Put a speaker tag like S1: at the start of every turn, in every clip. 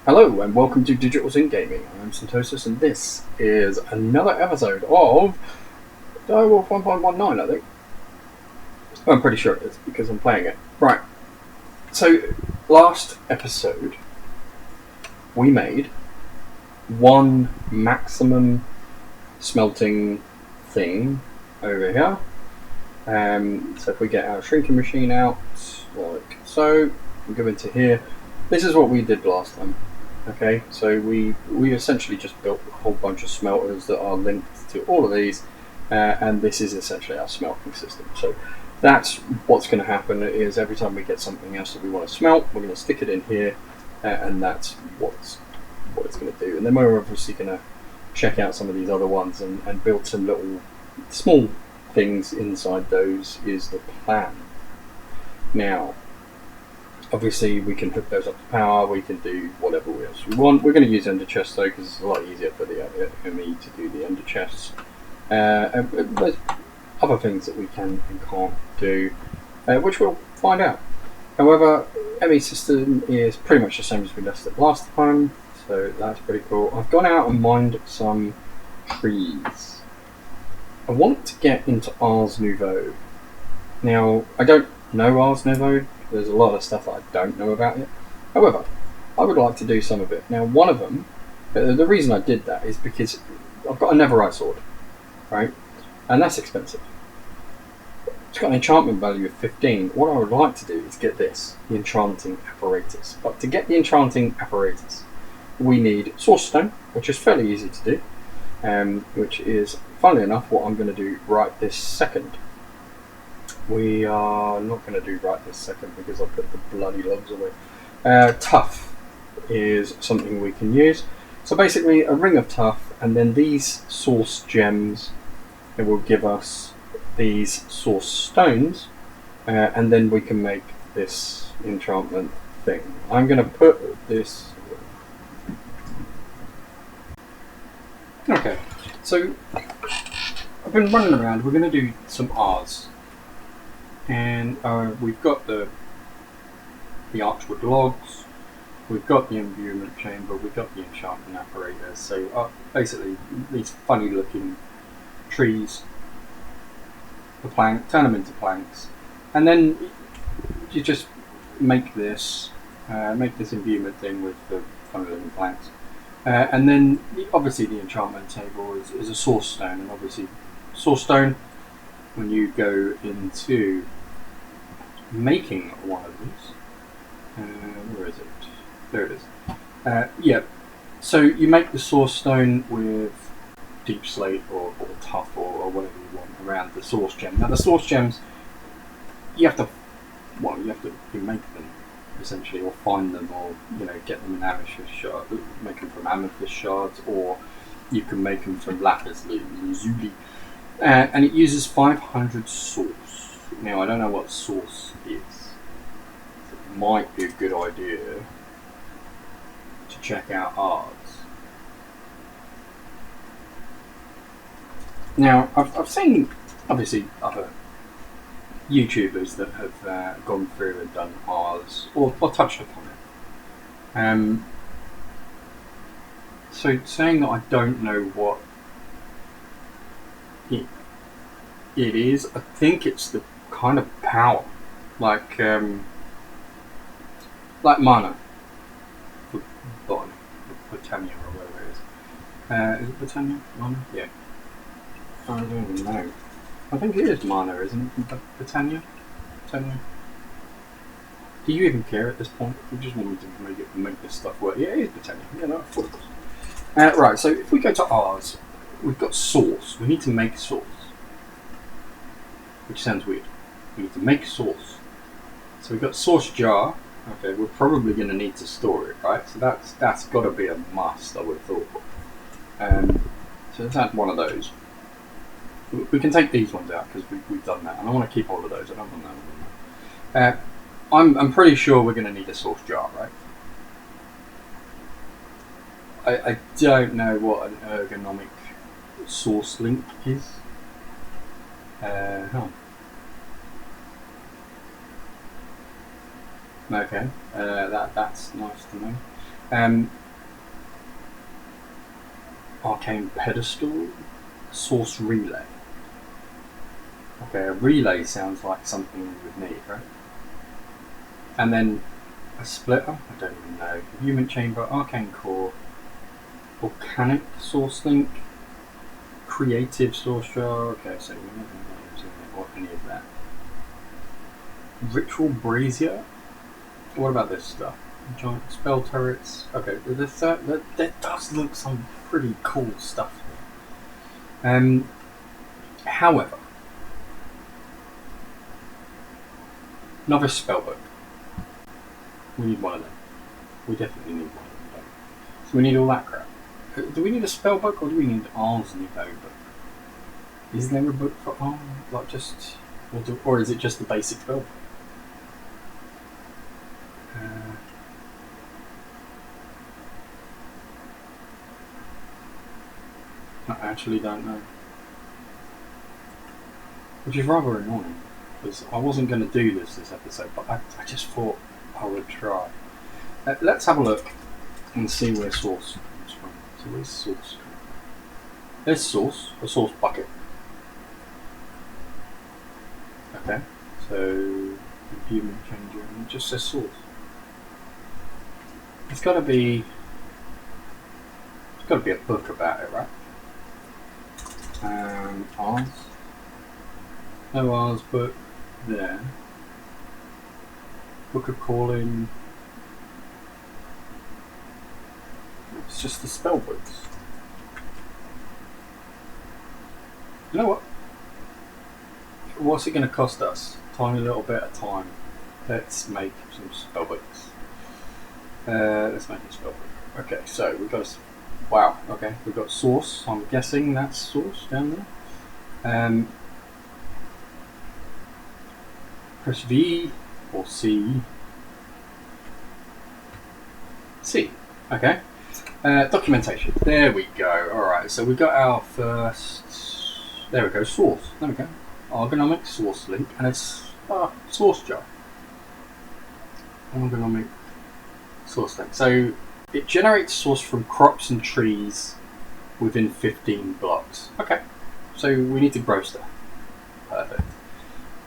S1: Hello and welcome to Digital Zinc Gaming. I'm Syntosis and this is another episode of Direwolf 1.19, I think. I'm pretty sure it is because I'm playing it. Right, so last episode we made one maximum smelting thing over here. So if we get our shrinking machine out, like so, we go into here. This is what we did last time. Okay, so we essentially just built a whole bunch of smelters that are linked to all of these, and this is essentially our smelting system. So that's what's going to happen is every time we get something else that we want to smelt, we're going to stick it in here, and that's what it's going to do. And then we're obviously going to check out some of these other ones and build some little small things inside those is the plan. Now, obviously, we can hook those up to power, we can do whatever else we want. We're going to use ender chests though, because it's a lot easier for me to do the ender chests. And there's other things that we can and can't do, which we'll find out. However, ME system is pretty much the same as we left it last time, so that's pretty cool. I've gone out and mined some trees. I want to get into Ars Nouveau. Now, I don't know Ars Nouveau. There's a lot of stuff that I don't know about it. However, I would like to do some of it. Now, one of them, the reason I did that is because I've got a Netherite sword, right? And that's expensive. It's got an enchantment value of 15. What I would like to do is get this, the enchanting apparatus. But to get the enchanting apparatus, we need source stone, which is fairly easy to do, which is, funnily enough, what I'm going to do right this second. We are not going to do right this second because I put the bloody logs away. Tough is something we can use. So basically a ring of tough, and then these source gems, it will give us these source stones, and then we can make this enchantment thing. I'm going to put this... Okay, so I've been running around. We're going to do some R's. And we've got the archwood logs, we've got the imbuement chamber, we've got the enchantment apparatus. So basically these funny looking trees, turn them into planks, and then you just make this imbuement thing with the funny looking planks. And then obviously the enchantment table is a source stone, and obviously source stone, when you go into making one of these, where is it? There it is. Yeah, so you make the source stone with deep slate or tough or whatever you want around the source gem. Now the source gems, you make them essentially, or find them, or get them in amethyst shards, make them from amethyst shards, or you can make them from lapis lazuli. And it uses 500 source. Now, I don't know what source is. So it might be a good idea to check out ours. Now, I've seen, obviously, other YouTubers that have gone through and done ours, or touched upon it. So, saying that I don't know what it is, I think it's the kind of power, like mana, Britannia or whatever it is. Is it Britannia? Mana? Yeah. I don't even know. I think it is mana, isn't it? Britannia? Britannia? Do you even care at this point? You just want me to make this stuff work? Yeah, it is Britannia. Yeah, no, of course. Right, so if we go to ours, we've got source. We need to make source. Which sounds weird. We need to make source. So we've got source jar. Okay, we're probably going to need to store it, right? So that's got to be a must, I would have thought. So let's add one of those. We can take these ones out because we've done that, and I want to keep all of those. I don't want that. I'm pretty sure we're going to need a source jar, right? I don't know what an ergonomic source link is. Okay, that's nice to know. Arcane pedestal, source relay. Okay, a relay sounds like something we would need, right? And then a splitter, I don't even know. Human chamber, arcane core, volcanic source link, creative source jar. Okay, so we're not going to know any of that. Ritual brazier. What about this stuff? Giant spell turrets. Okay, that does look some pretty cool stuff here. However, novice spellbook. We need one of them. We definitely need one of them. So we need all that crap. Do we need a spellbook or do we need Arrrrr's Nouveau book? Is there a book for Arrrrrr? Like just, or is it just the basic spellbook? I actually don't know. Which is rather annoying, because I wasn't going to do this episode, but I just thought I would try. Let's have a look and see where source comes from. So where's source? There's source, a source bucket. Okay, so improvement changer, and it just says source. It's got to be a book about it, right? Arrrrr's. No Arrrrr's book there. Book of Calling. It's just the spell books. You know what? What's it going to cost us? Tiny little bit of time. Let's make some spell books. Let's make a spell book. Okay, so we've got. Wow. Okay, we've got source. I'm guessing that's source down there. Press V or C. C. Okay. Documentation. There we go. Alright, so we got our first. There we go. Source. There we go. Ergonomic source link, and it's source jar. Ergonomic source link. So it generates source from crops and trees within 15 blocks. Okay. So we need to grow stuff. Perfect.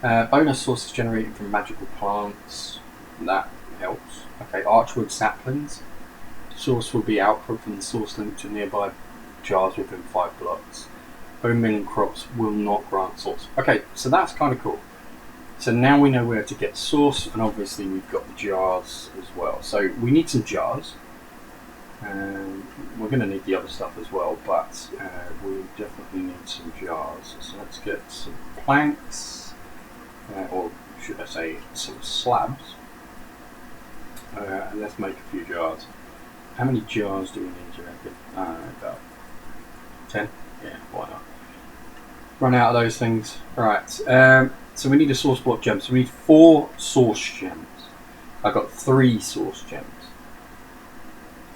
S1: Bonus source is generated from magical plants. That helps. Okay, archwood saplings. Source will be output from the source link to nearby jars within 5 blocks. Bone milling crops will not grant source. Okay, so that's kind of cool. So now we know where to get source, and obviously we've got the jars as well. So we need some jars. We're going to need the other stuff as well, but we definitely need some jars. So let's get some planks, or should I say some slabs, and let's make a few jars. How many jars do we need, do you reckon? About 10? Yeah, why not? Run out of those things. Right, so we need a source block gem. So we need 4 source gems. I've got 3 source gems.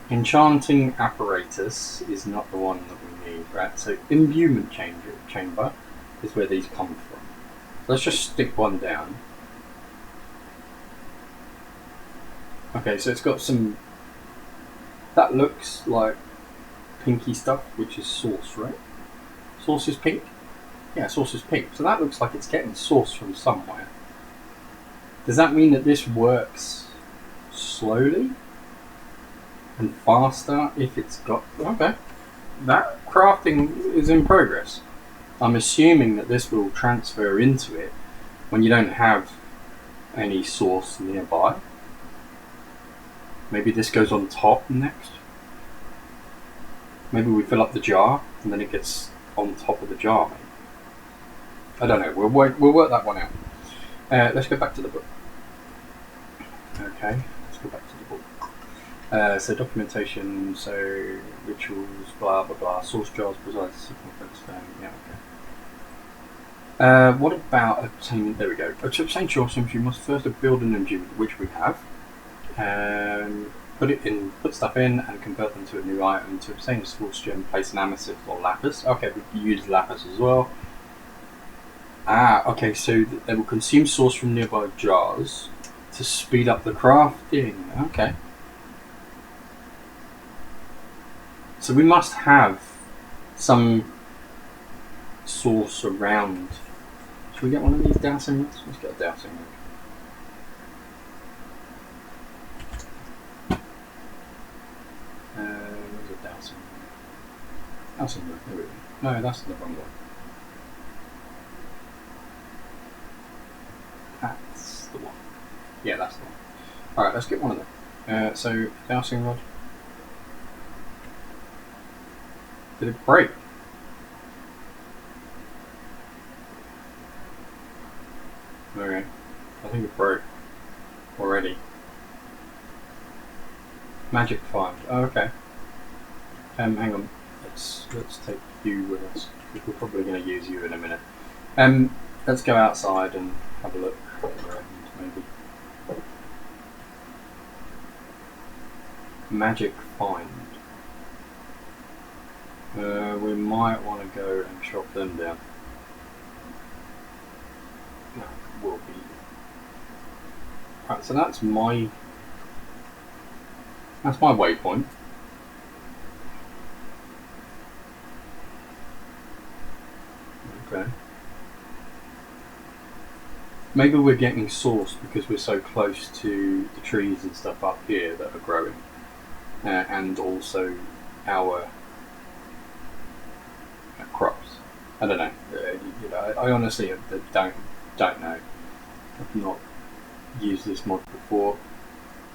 S1: Enchanting apparatus is not the one that we need, right? So imbuement chamber is where these come from. So let's just stick one down. Okay, so it's got some. That looks like pinky stuff, which is source, right? Source is pink? Yeah, source is pink. So that looks like it's getting source from somewhere. Does that mean that this works slowly and faster if it's got... Okay. That crafting is in progress. I'm assuming that this will transfer into it when you don't have any source nearby. Maybe this goes on top next. Maybe we fill up the jar and then it gets on top of the jar. Maybe. I don't know. We'll work that one out. Let's go back to the book. Okay, let's go back to the book. So documentation, so rituals, blah blah blah. Source jars, precise circumference stone. Yeah, okay. What about obtaining? There we go. To obtain source gems, you must first build an engine, which we have. Put stuff in and convert them to a new item. To obtain a source gem, place an amethyst or lapis. Okay, we can use lapis as well. Okay, so they will consume source from nearby jars to speed up the crafting. Okay. So we must have some source around. Should we get one of these dowsing rods? Let's get a dowsing rod. Where's a dowsing rod? Dowsing rod, there we go. No, that's the wrong one. That's the one. Yeah, that's the one. Alright, let's get one of them. So, dowsing rod. Did it break? Okay, I think it broke already. Magic find. Oh, okay. Hang on. Let's take you with us because we're probably going to use you in a minute. Let's go outside and have a look around, maybe. Magic find. We might want to go and chop them down. No, will be. Right, so that's my waypoint. Okay. Maybe we're getting sourced because we're so close to the trees and stuff up here that are growing, and also our crops. I don't know. You know, I honestly don't know. I've not used this mod before.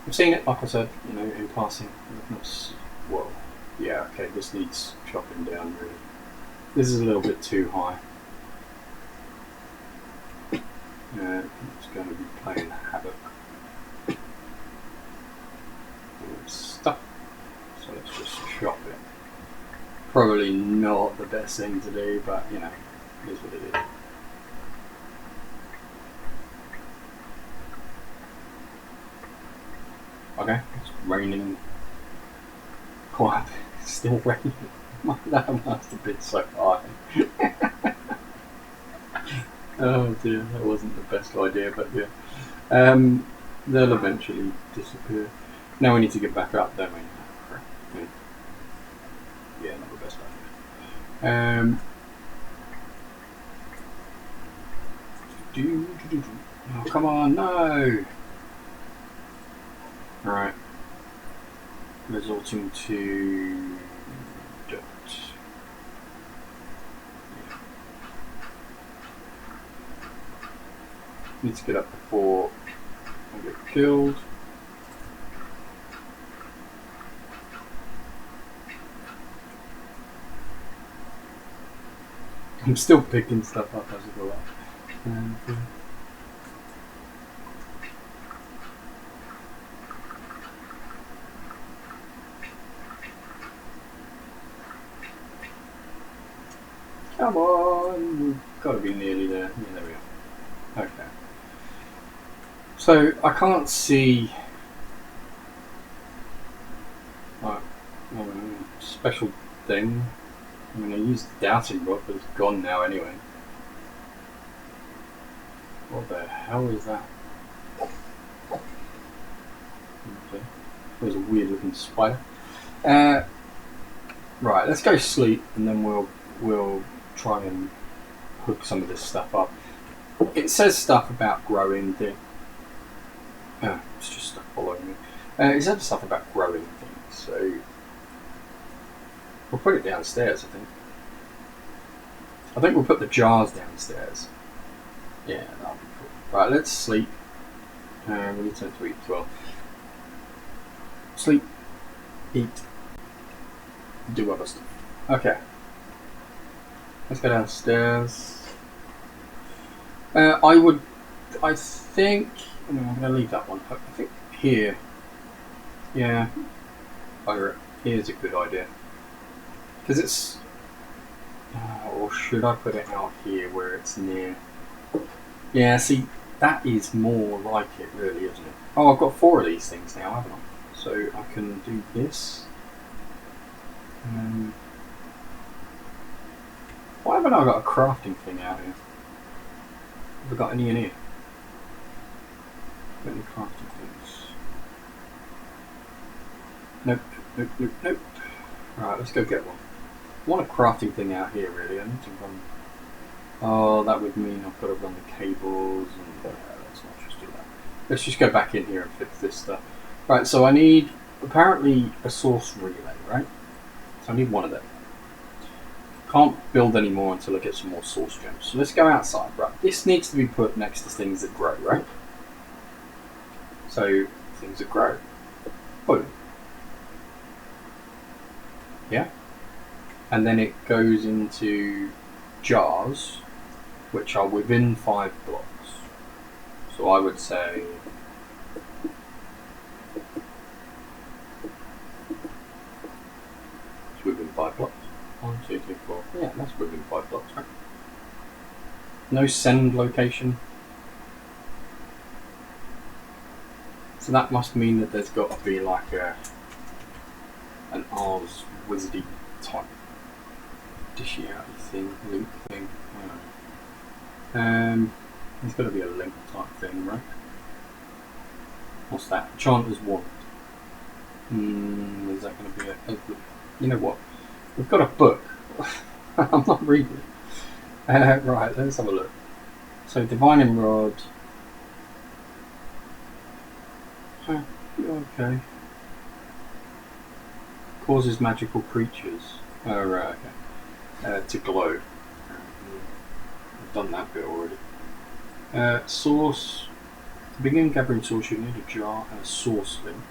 S1: I've seen it, like I said, you know, in passing. Well, yeah, okay, this needs chopping down really. This is a little bit too high. It's going to be playing havoc with stuff. So let's just chop it. Probably not the best thing to do, but you know, it is what it is. Okay, it's raining quite a bit. It's still raining. That must have been so high. Oh dear, that wasn't the best idea, but yeah. They'll eventually disappear. Now we need to get back up, don't we? Yeah, not the best idea. Oh, come on, no! Right. Resulting to dirt. Need to get up before I get killed. I'm still picking stuff up as I go up. Come on, we've got to be nearly there. Yeah, there we are. Okay. So I can't see like special thing. I mean, I used the dowsing rod, but it's gone now anyway. What the hell is that? Okay. There's a weird looking spider. Right, let's go sleep, and then we'll try and hook some of this stuff up. It says stuff about growing things. It's just stuff following me. It says stuff about growing things, so we'll put it downstairs, I think. I think we'll put the jars downstairs. Yeah, that'll be cool. Right, let's sleep. We need to eat as well. Sleep, eat, do other stuff. Okay. Let's go downstairs. I think, I'm going to leave that one. I think here, yeah, here's a good idea. Because it's, or should I put it out here where it's near? Yeah, see, that is more like it really, isn't it? Oh, I've got 4 of these things now, haven't I? So I can do this. Why haven't I got a crafting thing out here? Have I got any in here? Got any crafting things? Nope, nope, nope, nope. Right, let's go get one. I want a crafting thing out here, really. I need to run. Oh, that would mean I've got to run the cables, and let's not just do that. Let's just go back in here and fix this stuff. Right, so I need apparently a source relay, right? So I need one of them. Can't build any more until I get some more source gems. So let's go outside. Right, this needs to be put next to things that grow, right? So things that grow. Boom. Yeah. And then it goes into jars, which are within 5 blocks. So I would say it's within 5 blocks. 1, 2, 3, 4. Yeah, that's within 5 blocks, right? No send location. So that must mean that there's got to be like an R's wizardy type dishy out thing, link thing. There's got to be a link type thing, right? What's that? Enchanter's Wand. Is that going to be a... You know what? We've got a book. I'm not reading it. Right, let's have a look. So Divine Rod. Okay. Causes magical creatures. Oh, right, okay. To glow. I've done that bit already. Source. To begin gathering source, you need a jar and a source link.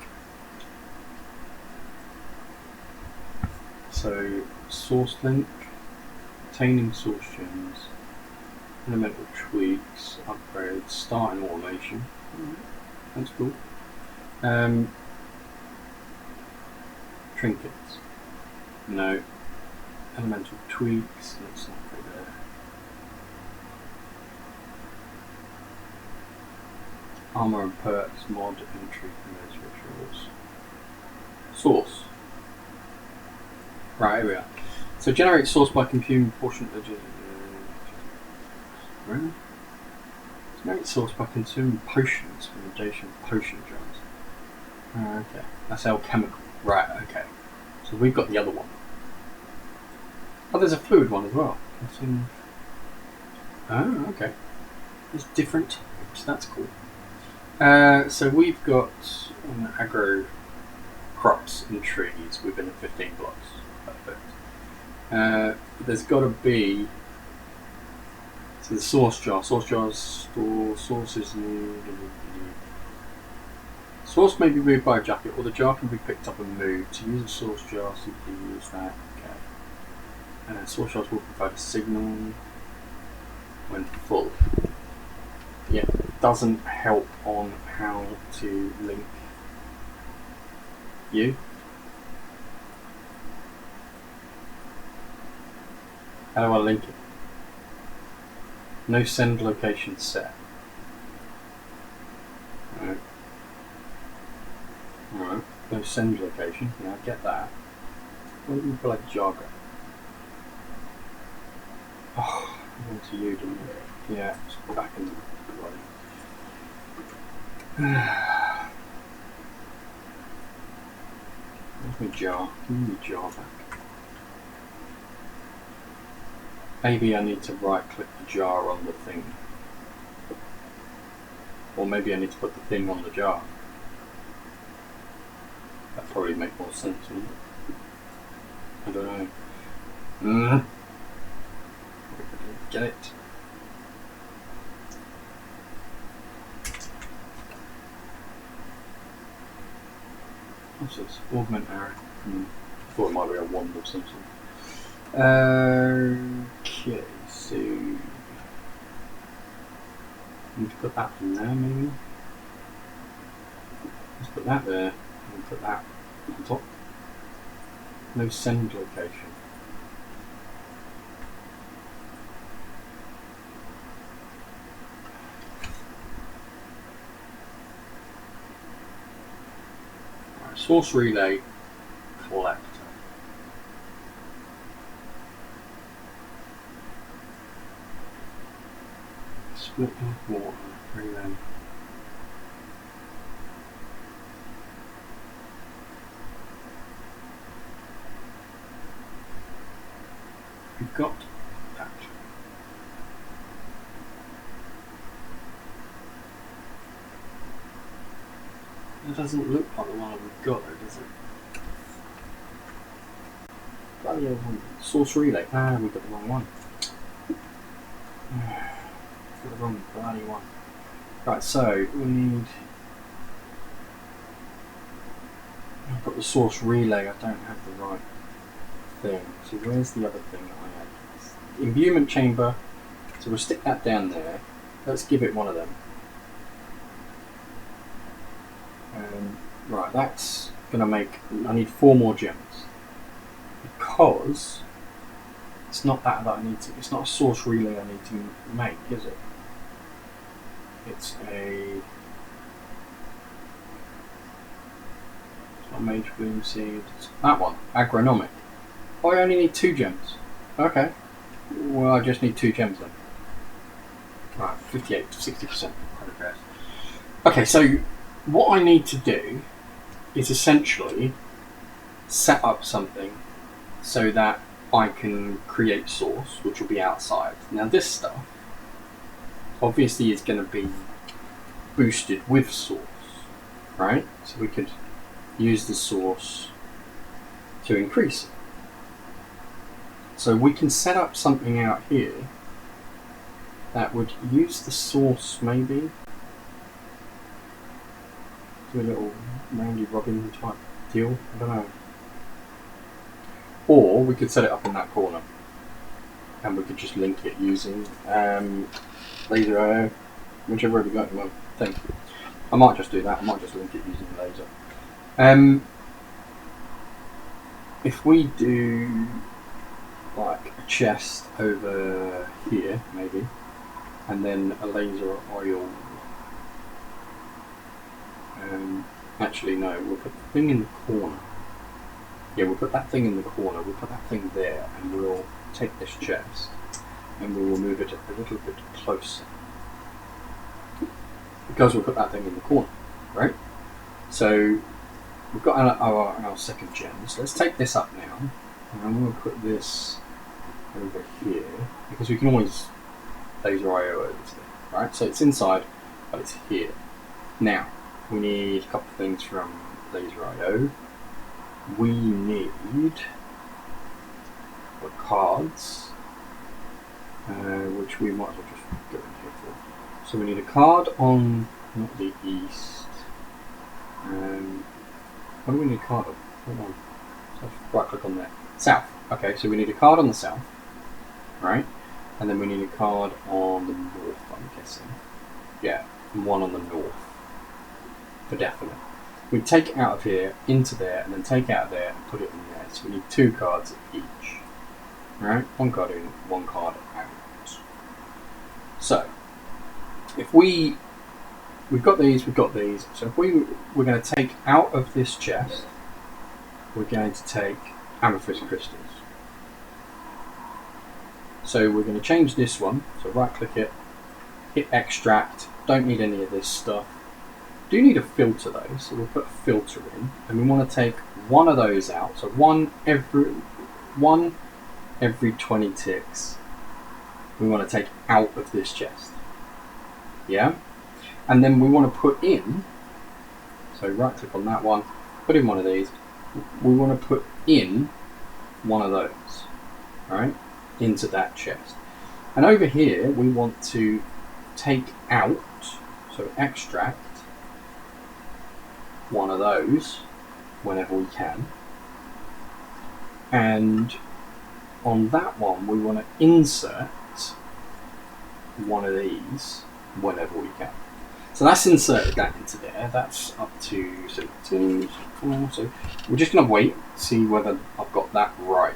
S1: So, source link, obtaining source gems, elemental tweaks, upgrades, starting automation. That's cool. Trinkets. No. Elemental tweaks. Let's not go there. Armor and perks, mod, entry, commits, rituals. Source. Right, here we are. So generate source by computing portion of really? Generate source by consuming potions from the Dacian potion jars. Okay. That's alchemical. Right, okay. So we've got the other one. Oh, there's a fluid one as well. Oh, okay. There's different types. That's cool. So we've got aggro crops and trees within 15 blocks. Perfect. There's got to be... So the source jar. Source jars store sources new. Source may be moved by a jacket, or the jar can be picked up and moved. To use a source jar, simply use that. Okay. Source jars will provide a signal when full. Yeah, doesn't help on how to link you. How do I link it? No send location set. Alright. Alright. No send location. Yeah, I get that. Where do we play Jargo? Oh, I went to you, didn't you? Yeah, it's back in the Where's my jar? Give me my jar back. Maybe I need to right click the jar on the thing. Or maybe I need to put the thing on the jar. That'd probably make more sense, wouldn't it? I don't know. Get it. What's this? Augment arrow. Thought it might be a wand or something. Okay, so need to put that in there maybe. Let's put that there and put that on top. No send location. Right, source relay collector. Split of water relay. we've got that. It doesn't look like the one we've got though, does it? Bloody old one. Source relay. Ah, we've got the wrong one. Got the wrong bloody one. Right, so we need. I've got the source relay, I don't have the right thing. So where's the other thing that I had? Imbuement chamber. So we'll stick that down there. Let's give it one of them. Right, that's gonna make. I need 4 more gems because it's not that I need to. It's not a source relay I need to make, is it? It's a. It's not mage bloom seed. It's that one, agronomic. Oh, I only need 2 gems. Okay. Well, I just need 2 gems then. Right, 58 to 60% progress. Okay, so what I need to do is essentially set up something so that I can create source, which will be outside. Now this stuff obviously is going to be boosted with source, right? So we could use the source to increase it. So we can set up something out here that would use the source maybe. Do a little roundy robin type deal, I don't know. Or we could set it up in that corner and we could just link it using laser IO, whichever we got. Well, thank you. I might just do that, I might just link it using laser. If we do like a chest over here maybe, and then a laser oil. Actually no, we'll put the thing in the corner. Yeah, we'll put that thing in the corner, we'll put that thing there, and we'll take this chest and we will move it a little bit closer. Because we'll put that thing in the corner, right? So we've got our second gem. So let's take this up now, and I'm going to put this over here, because we can always laser IO over this thing, right? So it's inside, but it's here. Now, we need a couple of things from laser IO. We need the cards, which we might as well just go in here for. So we need a card on, not the east. What do we need a card on? Hold on. So right click on there. South. Okay, so we need a card on the south, right? And then we need a card on the north, I'm guessing. Yeah, and one on the north. For definite. We take it out of here, into there, and then take it out of there and put it in there. So we need 2 cards each. Right? 1 card in, 1 card out. So, if we've got these. So if we're going to take out of this chest, we're going to take amethyst crystals. So we're going to change this one. So right click it, hit extract. Don't need any of this stuff. Do need a filter though, so we'll put a filter in, and we want to take one of those out. So one every 20 ticks. We want to take out of this chest. Yeah, and then we want to put in. So right click on that one, put in one of these. We want to put in one of those, right, into that chest. And over here we want to take out. So extract one of those whenever we can, and on that one we want to insert one of these whenever we can. So that's inserted that into there. That's up to 17. So we're just going to wait, see whether I've got that right.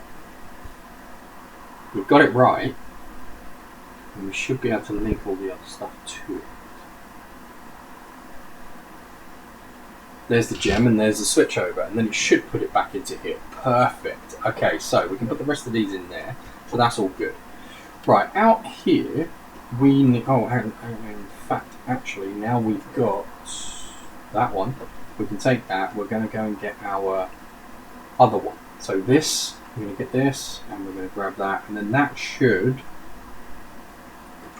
S1: We've got it right, and we should be able to link all the other stuff to it. There's the gem and there's the switch over, and then it should put it back into here. Perfect. Okay, so we can put the rest of these in there, so that's all good. Right, out here we need, and in fact actually now we've got that one, we can take that. We're going to go and get our other one, So this, we're going to get this, and we're going to grab that, and then that should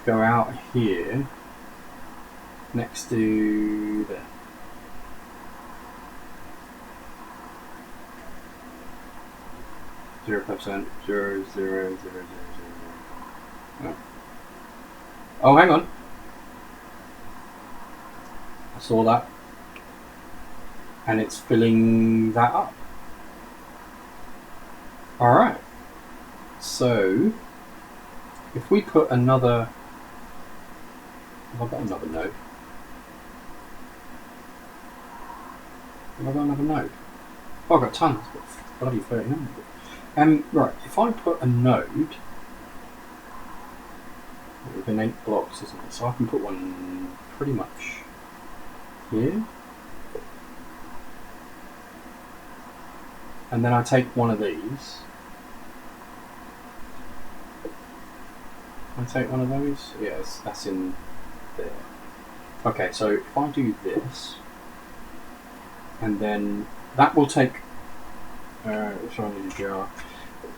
S1: go out here next to there. %, 0, 0, 0, 0, 0. No. Oh, hang on. I saw that. And it's filling that up. Alright. So, if we put another... Have I got another node? Have I got another node? Oh, I've got tons. I've got bloody 39. Right, if I put a node within 8 blocks, isn't it? So I can put one pretty much here. And then I take one of these. I take one of those? Yes, that's in there. Okay, so if I do this, and then that will take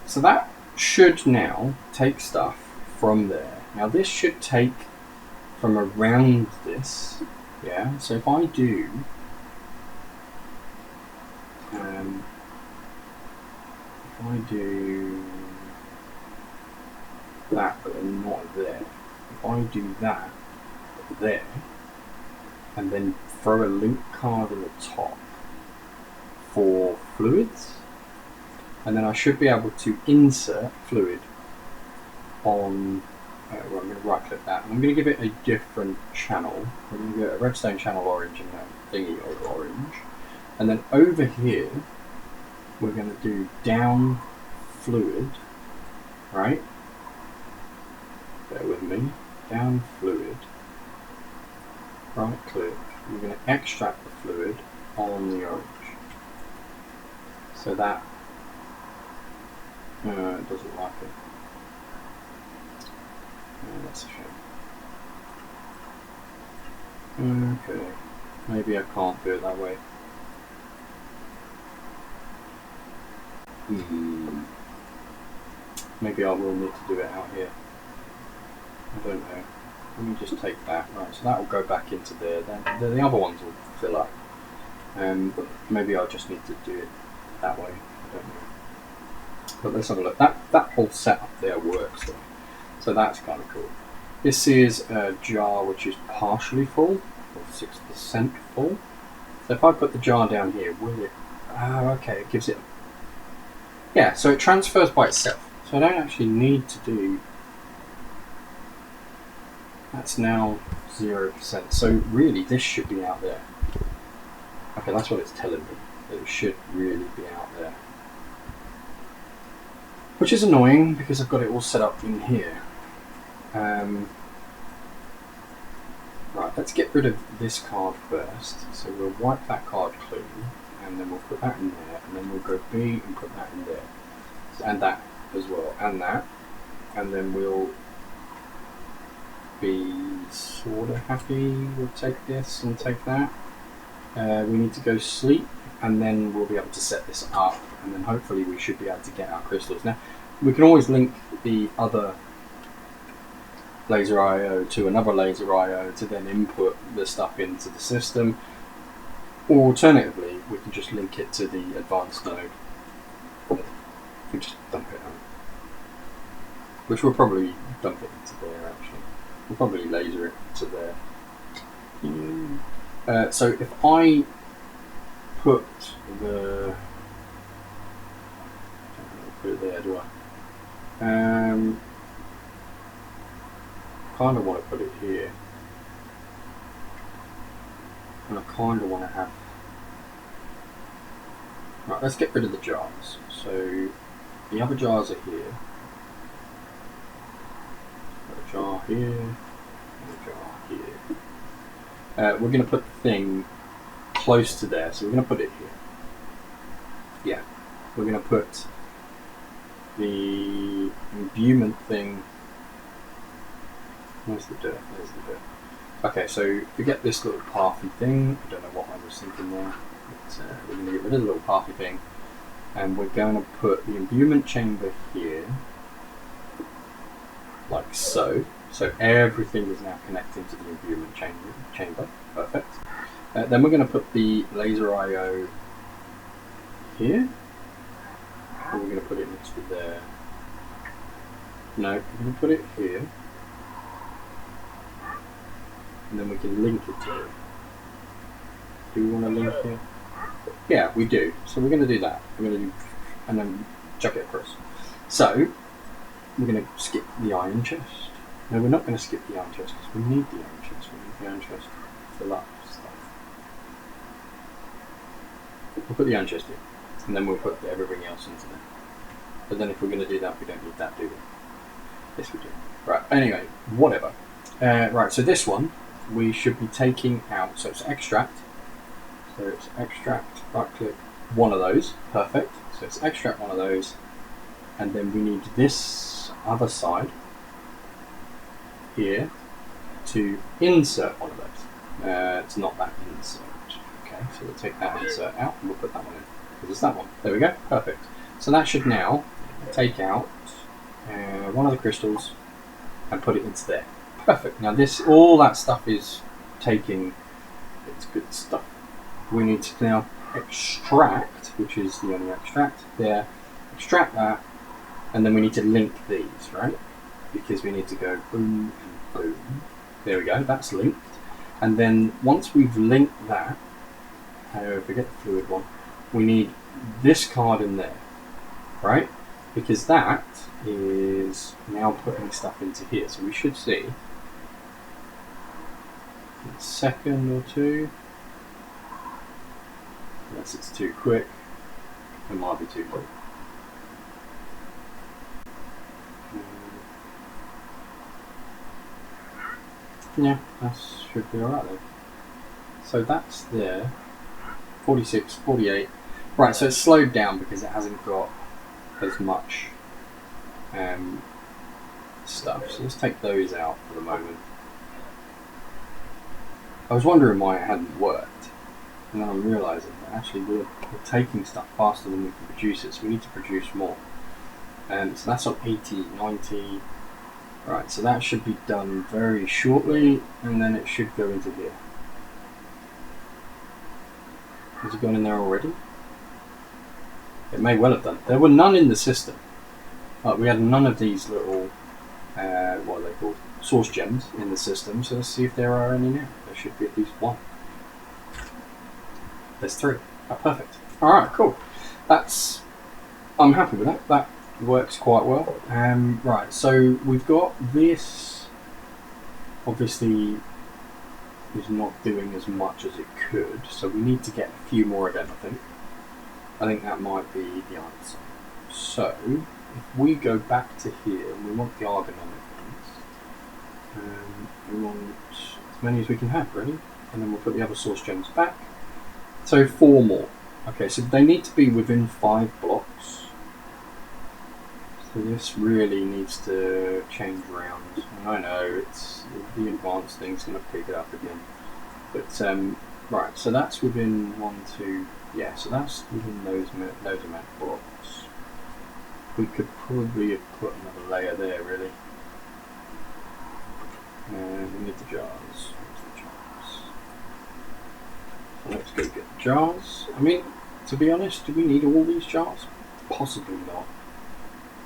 S1: so that should now take stuff from there. Now this should take from around this, yeah. So if I do that, but then not there. If I do that there, and then throw a link card in the top for fluids, and then I should be able to insert fluid on, well, I'm going to right click that, and I'm going to give it a different channel. We're going to get a redstone channel orange and a thingy orange, and then over here we're going to do down fluid, right? Bear with me, down fluid, right click, we're going to extract the fluid on the orange. So that it doesn't like it. That's a shame. Okay, maybe I can't do it that way. Maybe I will need to do it out here. I don't know. Let me just take that. Right, so that will go back into there. Then the other ones will fill up. But maybe I'll just need to do it that way. I don't know. But let's have a look. That whole setup there works though. So that's kind of cool. This is a jar which is partially full, or 6% full. So if I put the jar down here, will it... okay, it gives it... Yeah, so it transfers by itself. So I don't actually need to do... That's now 0%. So really, this should be out there. Okay, that's what it's telling me. That it should really be out there. Which is annoying because I've got it all set up in here. Right, let's get rid of this card first. So we'll wipe that card clean, and then we'll put that in there, and then we'll go B and put that in there. And that as well, and that. And then we'll be sort of happy. We'll take this and take that. We need to go sleep, and then we'll be able to set this up, and then hopefully we should be able to get our crystals. Now, we can always link the other laser IO to another laser IO to then input the stuff into the system, or alternatively, we can just link it to the advanced node. We just dump it out, which we'll probably dump it into there actually. We'll probably laser it to there. So if I put the... put it there, do I? Kind of want to put it here. And I kind of want to have... Right, let's get rid of the jars. So the other jars are here. Got a jar here, and a jar here. We're going to put the thing close to there, so we're going to put it here. Yeah, we're going to put the imbuement thing. Where's the dirt? There's the dirt. Okay, so forget this little pathy thing. I don't know what I was thinking there. But, we're going to get rid of the little pathy thing. and we're going to put the imbuement chamber here, like so. So everything is now connecting to the imbuement chamber. Perfect. Then we're going to put the laser IO here. Or we're going to put it next to there. No, we're going to put it here. And then we can link it to it. Do we want to link here? Yeah, we do. So we're going to do that. We're going to do, and then chuck it across. So we're going to skip the iron chest. No, we're not going to skip the iron chest because we need the iron chest. We need the iron chest to fill up stuff. We'll put the iron chest in, and then we'll put everything else into there. But then if we're going to do that, we don't need that, do we? Yes, we do. Right. Anyway, whatever. Right. So this one we should be taking out. So it's extract. So it's extract. Right click. One of those. Perfect. So it's extract one of those, and then we need this other side here to insert one of those. It's not that insert. Okay, so we'll take that insert out and we'll put that one in. Because it's that one. There we go. Perfect. So that should now take out one of the crystals and put it into there. Perfect. Now this, all that stuff is taking, it's good stuff. We need to now extract, which is the only extract there, extract that, and then we need to link these, right? Because we need to go boom and boom. There we go, that's linked. And then once we've linked that, forget the fluid one, we need this card in there, right? Because that is now putting stuff into here. So we should see in a second or two, unless it's too quick, it might be too quick. Yeah, that should be alright then. So that's there, 46, 48. Right, so it's slowed down because it hasn't got as much stuff. So let's take those out for the moment. I was wondering why it hadn't worked, and then I'm realising that actually we're taking stuff faster than we can produce it, so we need to produce more. So that's on 80, 90. Right, so that should be done very shortly, and then it should go into here. Has it gone in there already? It may well have done. There were none in the system. We had none of these little, what are they called? Source gems in the system, so let's see if there are any now. There should be at least one. There's 3. Oh, perfect. Alright, cool. I'm happy with that. That works quite well. Right, so we've got this, obviously is not doing as much as it could, so we need to get a few more of them, I think that might be the answer. So if we go back to here and we want the argon on it, we want as many as we can have, really, and then we'll put the other source gems back. So 4 more. Okay, so they need to be within 5 blocks. So this really needs to change around. And I know it's the advanced thing's going to pick it up again, but right. So that's within 1, 2. Yeah, so that's within those amount of blocks. We could probably have put another layer there, really. And we need the jars. So let's go get the jars. I mean, to be honest, do we need all these jars? Possibly not.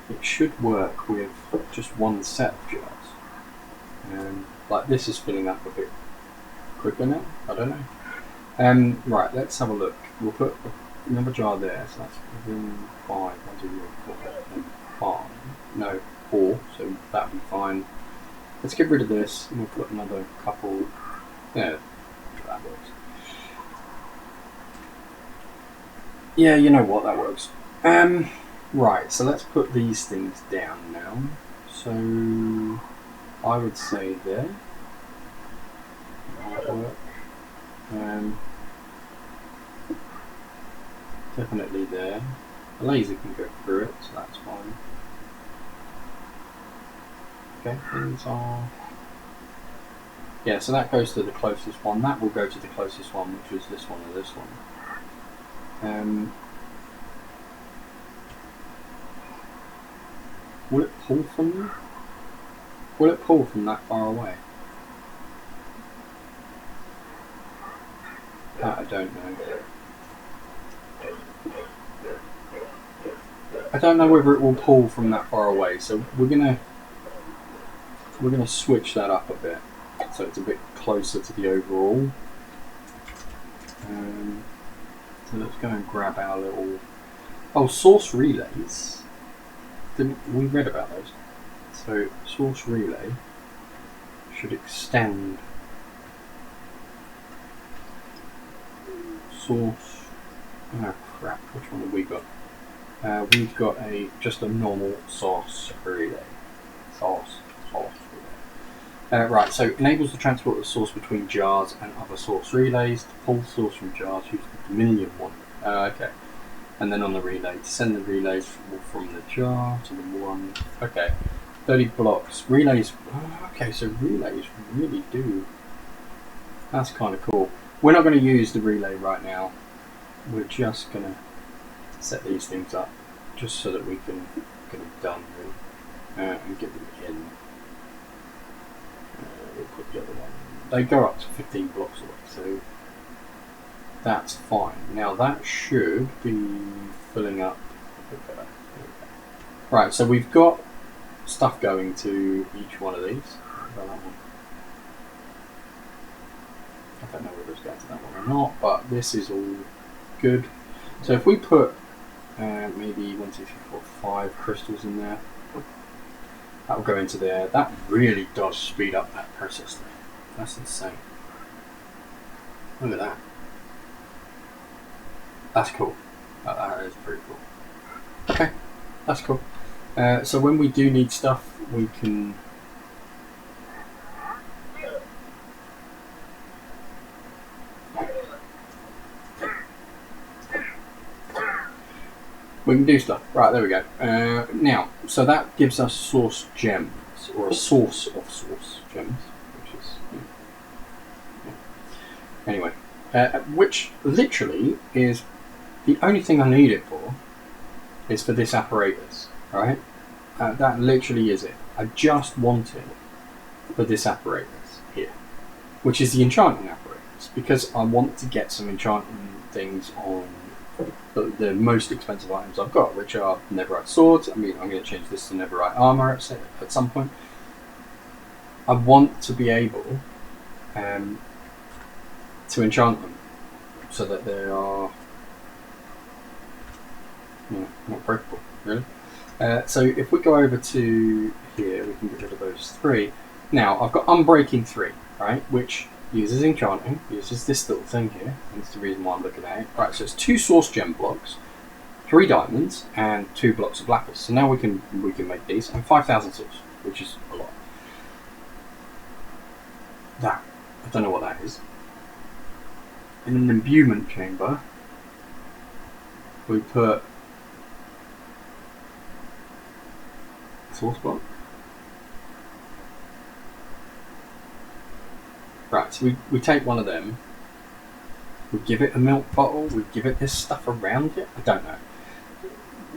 S1: It should work with just one set of jars. Like this is filling up a bit quicker now. I don't know. Right, let's have a look. We'll put another jar there, so that's within 5. 1, 2, 3, 4, and 5. No, 4, so that'll be fine. Let's get rid of this, and we'll put another couple. Yeah, that works. Yeah, you know what, that works. Right, so let's put these things down now. So I would say there. That'll work. Definitely there. The laser can go through it, so that's fine. Okay, things are... Yeah, so that goes to the closest one. That will go to the closest one, which is this one or this one. Will it pull from them? Will it pull from that far away? That I don't know. I don't know whether it will pull from that far away, so we're gonna switch that up a bit, so it's a bit closer to the overall. So let's go and grab our little source relays. We read about those? So source relay should extend source. Oh crap! Which one have we got? We've got just a normal source relay. Source relay. Right, so enables the transport of source between jars and other source relays. To pull source from jars, use the Dominion one. Okay. And then on the relay, to send the relays from the jar to the one. Okay. 30 blocks. Relays. Okay, so relays really do. That's kind of cool. We're not going to use the relay right now. We're just going to set these things up just so that we can get them done really, and get them in. We'll put the other one. They go up to 15 blocks away, so that's fine. Now that should be filling up a bit better. Right, so we've got stuff going to each one of these. I don't know whether it's going to that one or not, but this is all good. So if we put maybe 1, 2, 3, 4, 5 crystals in there, that will go into there. That really does speed up that process there. That's insane. Look at that. That's cool. That is pretty cool. Okay, that's cool. So when we do need stuff, we can do stuff. Right, there we go. Now, so that gives us source gems, or a source of source gems, which is anyway, which literally is the only thing I need it for. Is for this apparatus, right? That literally is it. I just want it for this apparatus here, which is the enchanting apparatus, because I want to get some enchanting things on the most expensive items I've got, which are netherite swords. I mean, I'm going to change this to netherite armor at some point. I want to be able to enchant them so that they are not breakable, really. So if we go over to here, we can get rid of those 3. Now, I've got Unbreaking 3, right, which uses enchanting, uses this little thing here, and that's the reason why I'm looking at it. Right, so it's 2 source gem blocks, 3 diamonds, and 2 blocks of lapis. So now we can make these, and 5,000 source, which is a lot. That, I don't know what that is. In an imbuement chamber, we put source block. Right, so we take one of them, we give it a milk bottle, we give it this stuff around it. I don't know.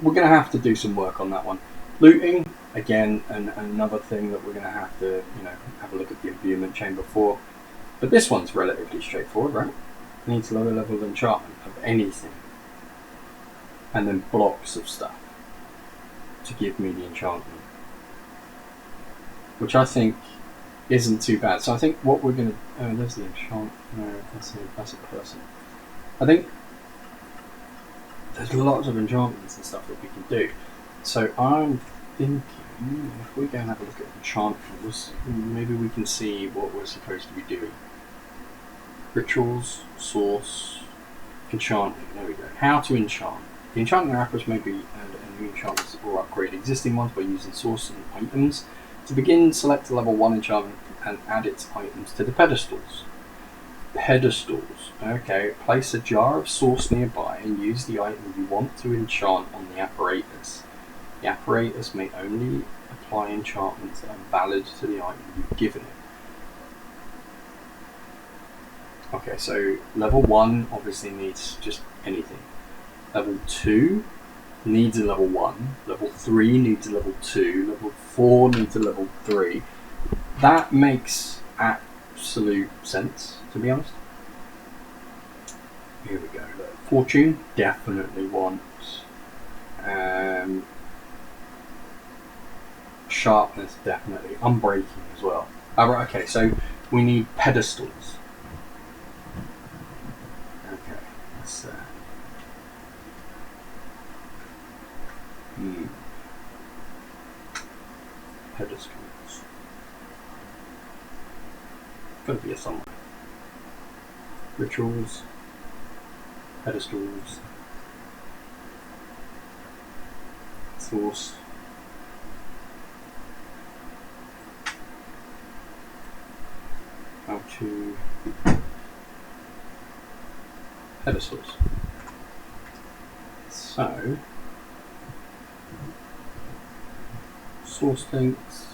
S1: We're going to have to do some work on that one. Looting, again, another thing that we're going to have to, have a look at the imbuement chamber for. But this one's relatively straightforward, right? It needs lower level of enchantment of anything. And then blocks of stuff to give me the enchantment. Which I think isn't too bad. So I think what we're going to... Oh, there's the enchant. No, that's a person. I think there's lots of enchantments and stuff that we can do. So I'm thinking if we go and have a look at enchantments, maybe we can see what we're supposed to be doing. Rituals, source, enchanting. There we go. How to enchant. The enchanting apples may be add new enchantments or upgrade existing ones by using source and items. To begin, select a level 1 enchantment and add its items to the pedestals. Pedestals. Okay, place a jar of source nearby and use the item you want to enchant on the apparatus. The apparatus may only apply enchantments that are valid to the item you've given it. Okay, so level 1 obviously needs just anything. Level 2 needs a level 1, level 3 needs a level 2, level 4 needs a level 3. That makes absolute sense, to be honest. Here we go. Fortune definitely wants. Sharpness definitely. Unbreaking as well. Right, okay, so we need pedestals. Okay, let's pedestals. Gotta be a somewhere. Rituals. Pedestals. Source. How to pedestals. So source links,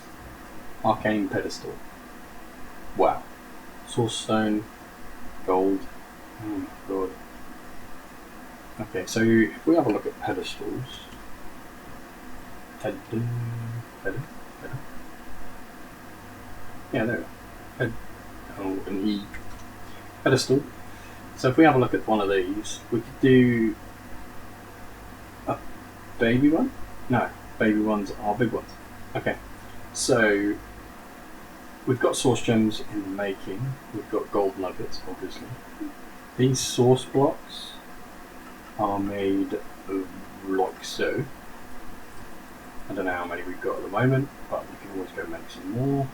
S1: arcane pedestal. Wow. Source stone, gold. Oh my god. Okay, so if we have a look at pedestals, yeah, there we go. An E pedestal. So if we have a look at one of these, we could do a baby one. No, baby ones are big ones. Okay, so we've got source gems in the making. We've got gold nuggets, obviously. These source blocks are made like so. I don't know how many we've got at the moment, but we can always go make some more.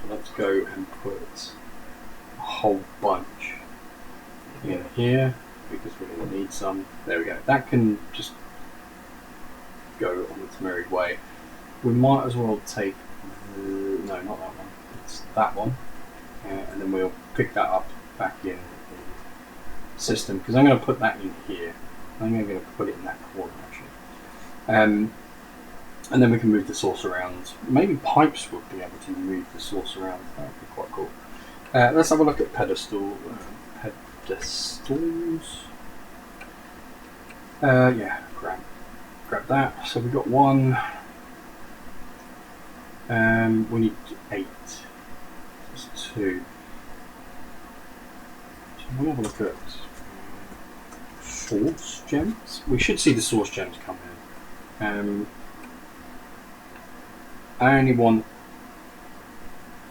S1: So let's go and put a whole bunch in here because we're going to need some. There we go. That can just go on its merry way. We might as well take no, not that one. It's that one, and then we'll pick that up back in the system because I'm going to put that in here. I'm going to put it in that corner actually. And then we can move the source around. Maybe pipes would be able to move the source around. That would be quite cool. Let's have a look at pedestals. Yeah, grab that. So we've got one. We need 8. That's 2. So we'll have a look at source gems. We should see the source gems come in. I only want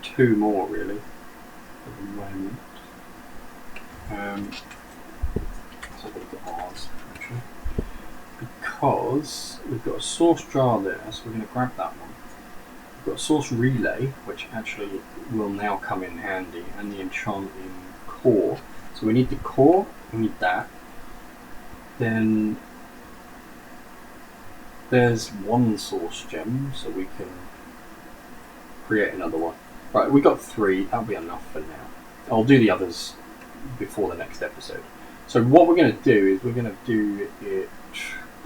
S1: 2 more really at the moment. Let's have a look at ours actually, because we've got a source jar there, so we're going to grab that one. We've got a source relay, which actually will now come in handy, and the enchanting core. So we need the core, we need that. Then there's one source gem, so we can create another one. Right, we got 3, that'll be enough for now. I'll do the others before the next episode. So what we're going to do is we're going to do it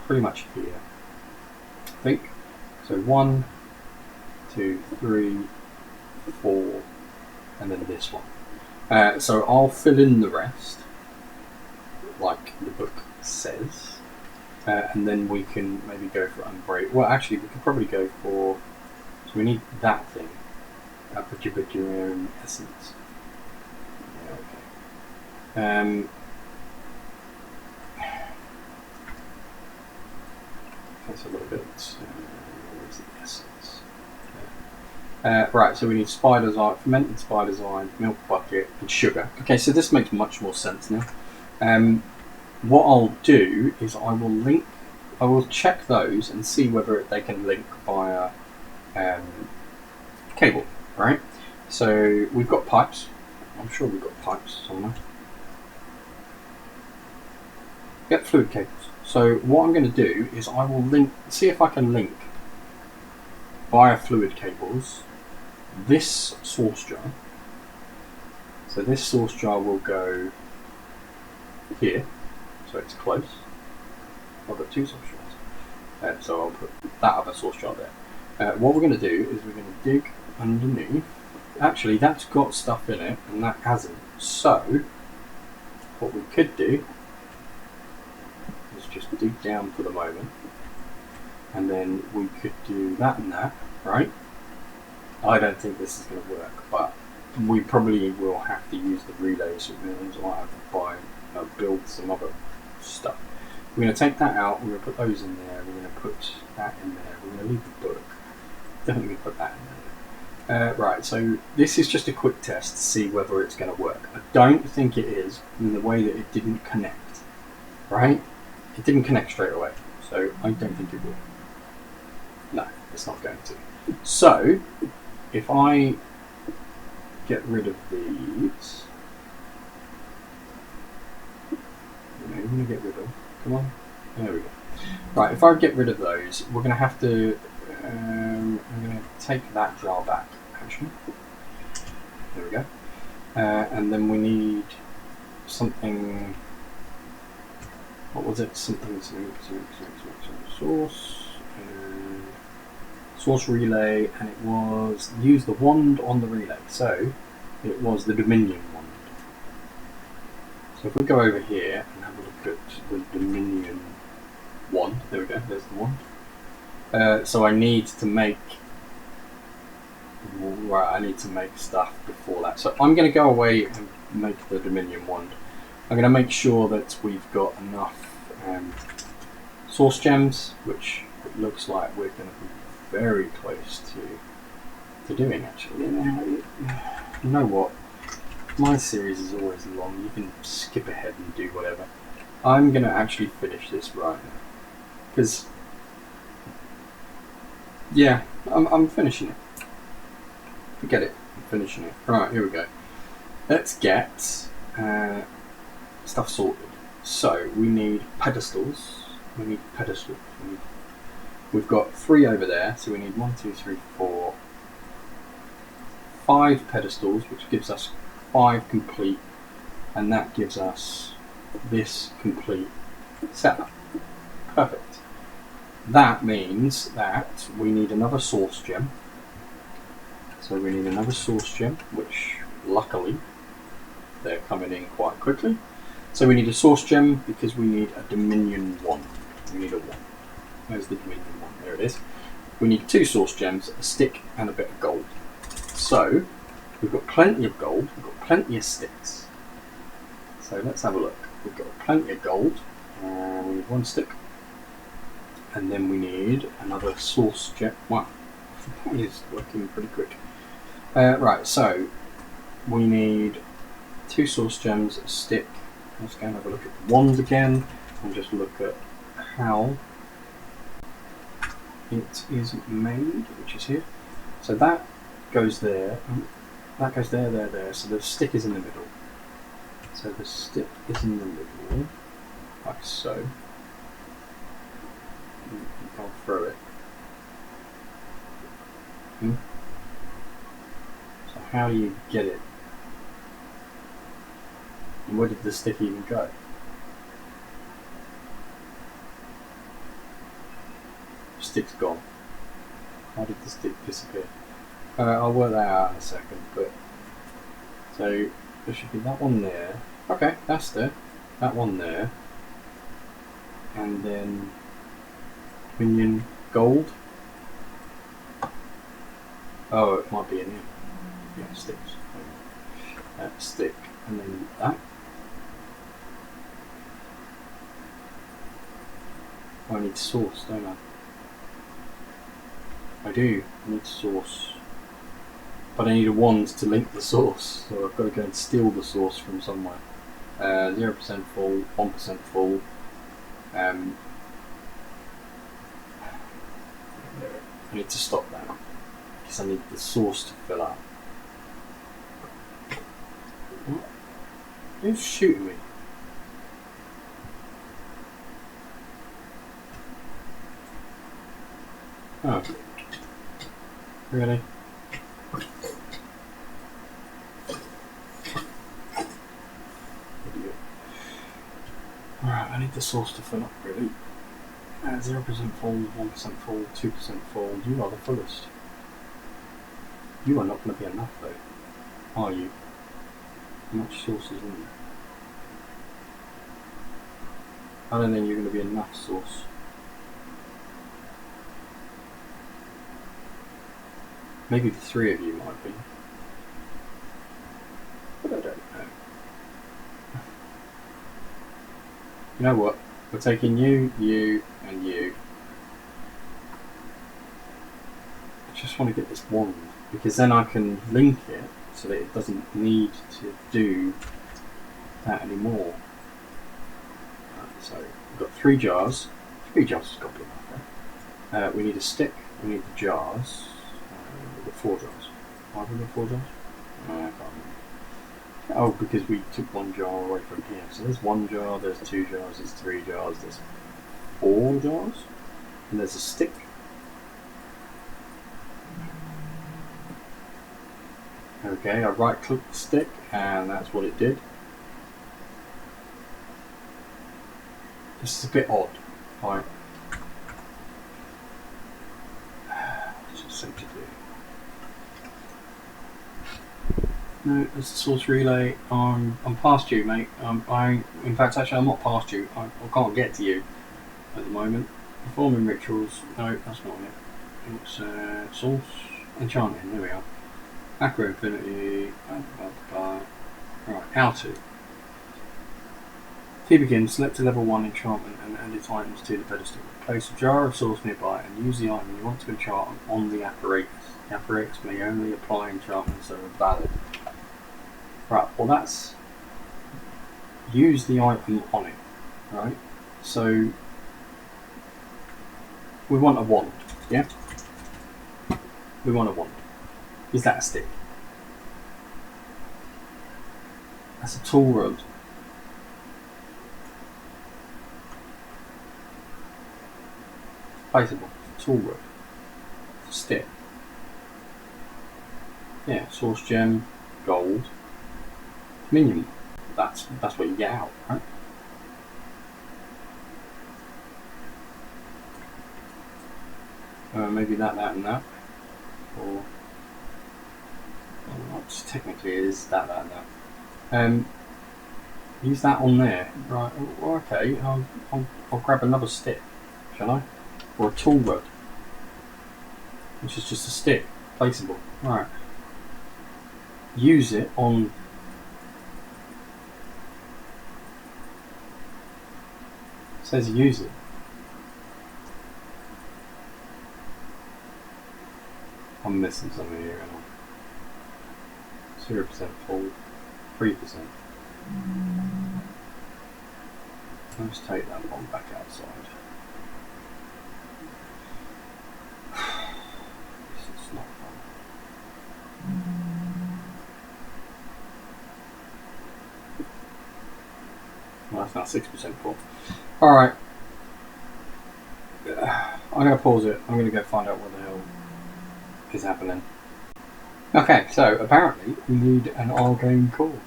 S1: pretty much here, I think. So 1, 2, 3, 4, and then this one. So I'll fill in the rest, like the book says. And then we can maybe go for unbreak. Well, actually, we could probably go for. So we need that thing. Put your own essence. Yeah, okay. Let's have a look at where's the essence? Right, so we need spider's eye, fermented spider's eye, milk bucket, and sugar. Okay, so this makes much more sense now. What I'll do is I will check those and see whether they can link via cable, right? So we've got pipes. I'm sure we've got pipes somewhere. Yep, fluid cables. So what I'm going to do is I will see if I can link via fluid cables this source jar. So this source jar will go here. So it's close. I've got 2 source jars. So I'll put that other source jar there. What we're going to do is we're going to dig underneath. Actually, that's got stuff in it and that hasn't. So what we could do is just dig down for the moment and then we could do that and that, right? I don't think this is going to work, but we probably will have to use the relays, which means I might have to buy, build some other stuff. We're going to take that out, we're going to put those in there, we're going to put that in there, we're going to leave the book, definitely going to put that in there. Right, so this is just a quick test to see whether it's going to work. I don't think it is, in the way that it didn't connect, right? It didn't connect straight away, so I don't think it will. No, it's not going to. So, if I get rid of these, I'm going to get rid of, come on, there we go. Right, if I get rid of those, we're going to have to, I'm going to take that jar back, actually. There we go. And then we need something, what was it? Something source relay, and it was use the wand on the relay. So it was the Dominion wand. So if we go over here and have a look at the Dominion wand, there we go, there's the wand. So I need to make, right, I need to make stuff before that. So I'm going to go away and make the Dominion wand. I'm going to make sure that we've got enough source gems, which it looks like we're going to be very close to doing, actually. You know what? My series is always long. You can skip ahead and do whatever. I'm going to actually finish this right now. Because, yeah, I'm finishing it. Forget it. I'm finishing it. Right, here we go. Let's get stuff sorted. So, we need pedestals. We need pedestals. We've got 3 over there, so we need 1, 2, 3, 4, 5 pedestals, which gives us 5 complete, and that gives us this complete setup. Perfect. That means that we need another source gem. So we need another source gem, which luckily they're coming in quite quickly. So we need a source gem because we need a Dominion wand. We need a wand. There's the Dominion one, there it is. We need 2 source gems, a stick and a bit of gold. So, we've got plenty of gold, we've got plenty of sticks. So let's have a look. We've got plenty of gold, we need 1 stick. And then we need another source gem. Wow, that is working pretty quick. Right, so we need 2 source gems, a stick. Let's go and have a look at the wands again, and just look at how it is made, which is here. So that goes there, that goes there, there. So the stick is in the middle. So the stick is in the middle, like so. You can't throw it. So how do you get it? And where did the stick even go? Stick's gone. How did the stick disappear? I'll work that out in a second, but so there should be that one there. Okay, that's there. That one there. And then Dominion gold. Oh, it might be in here. Yeah, sticks. That stick, and then that. Oh, I need source, don't I? I do. I need source. But I need a wand to link the source, so I've got to go and steal the source from somewhere. 0% full, 1% full. I need to stop that because I need the source to fill up. What? Who's shooting me? Oh. Really? Alright, I need the source to fill up, really. 0% full, 1% full, 2% full. You are the fullest. You are not going to be enough, though, are you? How much sauce is in there? I don't think you're going to be enough sauce. Maybe the three of you might be. But I don't know. You know what? We're taking you, you, and you. I just want to get this wand, because then I can link it so that it doesn't need to do that anymore. Right, so we've got 3 jars. 3 jars has got to be enough, right? We need a stick, we need the jars. We've got 4 jars. Why have we got 4 jars? I can't remember. Oh, because we took 1 jar away from here. So there's 1 jar, there's 2 jars, there's 3 jars, there's 4 jars, and there's a stick. Okay, I right clicked the stick, and that's what it did. This is a bit odd, right? What's it say to do? No, it's the source relay. I'm past you, mate. In fact, actually, I'm not past you. I can't get to you at the moment. Performing rituals. No, that's not it. It's source enchanting. There we are. Macro infinity. Right, how to. To begin, select a level 1 enchantment and add its items to the pedestal. Place a jar of source nearby and use the item you want to enchant on the apparatus. The apparatus may only apply enchantments that are valid. Right, well that's use the item on it, right? So we want a wand, yeah? We want a wand. Is that a stick? That's a tool rod. Placeable, tool rod. Stick. Yeah, source gem, gold. Minion. That's what you get out, right? Maybe that, and that. Or well, technically it is that, and that. Use that on there. Right, okay, I'll grab another stick, shall I? Or a tool rod. Which is just a stick, placeable. Right. Use it on says use it. I'm missing something here. 0% full, 3%. Let's take that one back outside. This is not fun. Well, that's now 6% full. Alright. I'm going to pause it. I'm going to go find out what the hell is happening. Okay, so apparently we need an Arcane core.